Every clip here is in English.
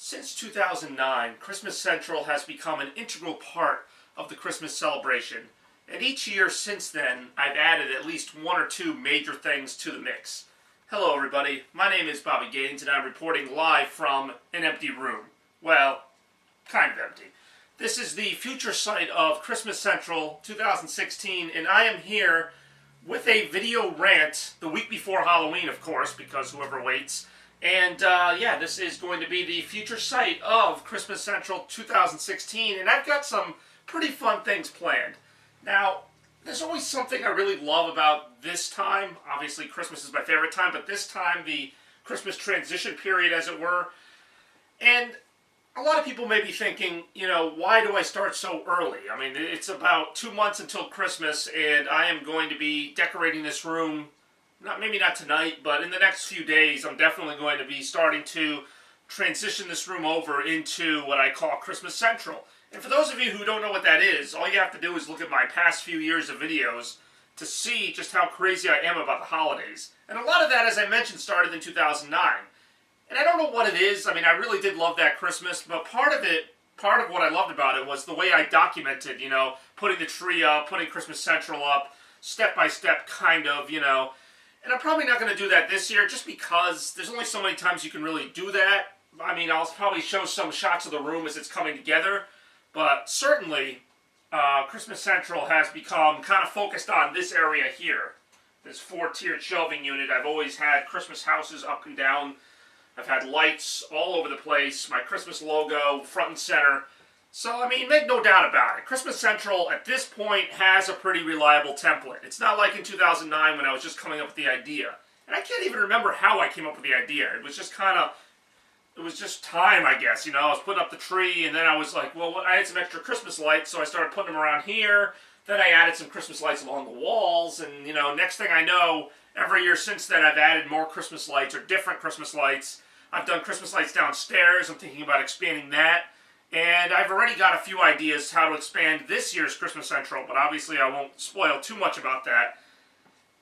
Since 2009, Christmas Central has become an integral part of the Christmas celebration, and each year since then, I've added at least one or two major things to the mix. Hello everybody, my name is Bobby Gaines and I'm reporting live from an empty room. Well, kind of empty. This is the future site of Christmas Central 2016, and I am here with a video rant the week before Halloween, of course, because whoever waits. And yeah, this is going to be the future site of Christmas Central 2016, and I've got some pretty fun things planned. Now, there's always something I really love about this time. Obviously, Christmas is my favorite time, but this time, the Christmas transition period, as it were. And a lot of people may be thinking, you know, why do I start so early? I mean, it's about 2 months until Christmas, and I am going to be decorating this room. Maybe not tonight, but in the next few days, I'm definitely going to be starting to transition this room over into what I call Christmas Central. And for those of you who don't know what that is, all you have to do is look at my past few years of videos to see just how crazy I am about the holidays. And a lot of that, as I mentioned, started in 2009. And I don't know what it is. I mean, I really did love that Christmas, but part of what I loved about it was the way I documented, you know, putting the tree up, putting Christmas Central up, step by step, kind of, you know. And I'm probably not going to do that this year just because there's only so many times you can really do that. I mean, I'll probably show some shots of the room as it's coming together. But certainly, Christmas Central has become kind of focused on this area here. This 4-tiered shelving unit. I've always had Christmas houses up and down. I've had lights all over the place. My Christmas logo front and center. So, I mean, make no doubt about it. Christmas Central, at this point, has a pretty reliable template. It's not like in 2009 when I was just coming up with the idea. And I can't even remember how I came up with the idea. It was just kind of, it was just time, I guess. You know, I was putting up the tree, and then I was like, well, I had some extra Christmas lights, so I started putting them around here. Then I added some Christmas lights along the walls, and, you know, next thing I know, every year since then, I've added more Christmas lights, or different Christmas lights. I've done Christmas lights downstairs. I'm thinking about expanding that. And I've already got a few ideas how to expand this year's Christmas Central, but obviously I won't spoil too much about that.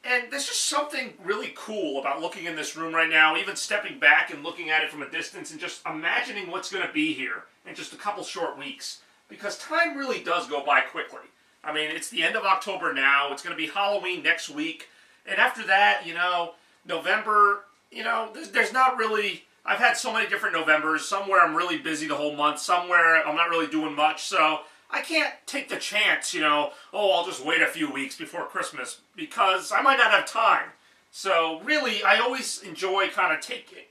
And there's just something really cool about looking in this room right now, even stepping back and looking at it from a distance and just imagining what's going to be here in just a couple short weeks. Because time really does go by quickly. I mean, it's the end of October now. It's going to be Halloween next week. And after that, you know, November, you know, there's not really... I've had so many different Novembers, somewhere I'm really busy the whole month, somewhere I'm not really doing much, so I can't take the chance, you know, oh, I'll just wait a few weeks before Christmas, because I might not have time. So really, I always enjoy kind of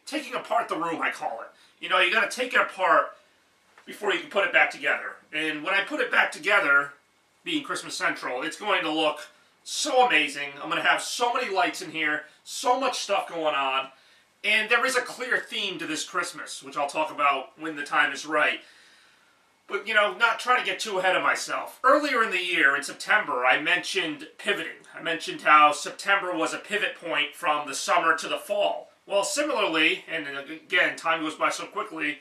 taking apart the room, I call it. You know, you got to take it apart before you can put it back together. And when I put it back together, being Christmas Central, it's going to look so amazing. I'm going to have so many lights in here, so much stuff going on. And there is a clear theme to this Christmas, which I'll talk about when the time is right. But, you know, not trying to get too ahead of myself. Earlier in the year, in September, I mentioned pivoting. I mentioned how September was a pivot point from the summer to the fall. Well, similarly, and again, time goes by so quickly, it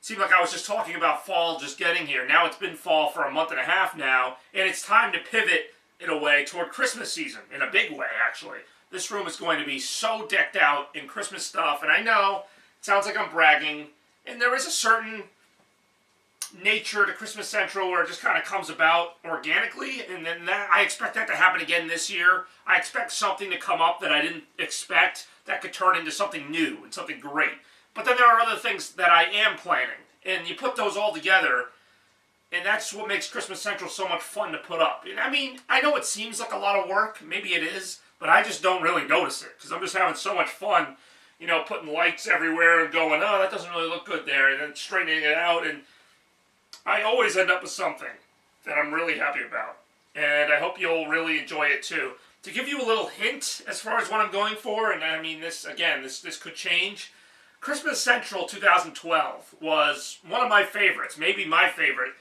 seemed like I was just talking about fall just getting here. Now it's been fall for a month and a half now, and it's time to pivot, in a way, toward Christmas season. In a big way, actually. This room is going to be so decked out in Christmas stuff, and I know it sounds like I'm bragging, and there is a certain nature to Christmas Central where it just kind of comes about organically, and then I expect that to happen again this year. I expect something to come up that I didn't expect that could turn into something new and something great. But then there are other things that I am planning, and you put those all together, and that's what makes Christmas Central so much fun to put up. And I mean, I know it seems like a lot of work, maybe it is, but I just don't really notice it, because I'm just having so much fun, you know, putting lights everywhere and going, oh, that doesn't really look good there, and then straightening it out, and I always end up with something that I'm really happy about. And I hope you'll really enjoy it too. To give you a little hint as far as what I'm going for, and I mean, this could change, Christmas Central 2012 was one of my favorites, maybe my favorite,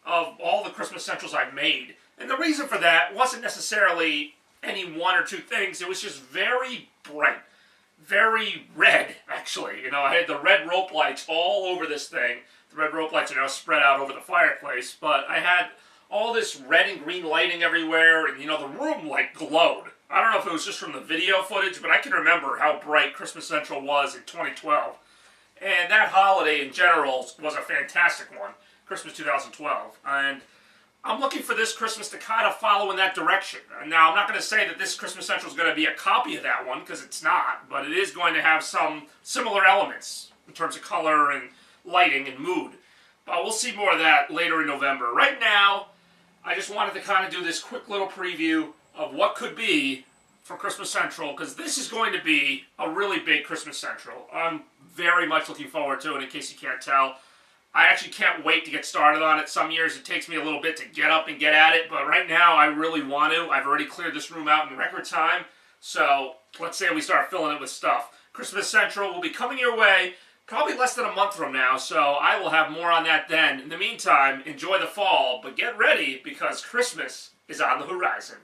of all the Christmas Centrals I've made. And the reason for that wasn't necessarily any one or two things. It was just very bright, very red, actually. You know, I had the red rope lights all over this thing. The red rope lights are now spread out over the fireplace, but I had all this red and green lighting everywhere, and, you know, the room, like, glowed. I don't know if it was just from the video footage, but I can remember how bright Christmas Central was in 2012. And that holiday in general was a fantastic one, Christmas 2012. And I'm looking for this Christmas to kind of follow in that direction. Now, I'm not going to say that this Christmas Central is going to be a copy of that one, because it's not, but it is going to have some similar elements in terms of color and lighting and mood. But we'll see more of that later in November. Right now, I just wanted to kind of do this quick little preview of what could be for Christmas Central, because this is going to be a really big Christmas Central. I'm very much looking forward to it, in case you can't tell. I actually can't wait to get started on it. Some years it takes me a little bit to get up and get at it, but right now I really want to. I've already cleared this room out in record time, so let's say we start filling it with stuff. Christmas Central will be coming your way probably less than a month from now, so I will have more on that then. In the meantime, enjoy the fall, but get ready because Christmas is on the horizon.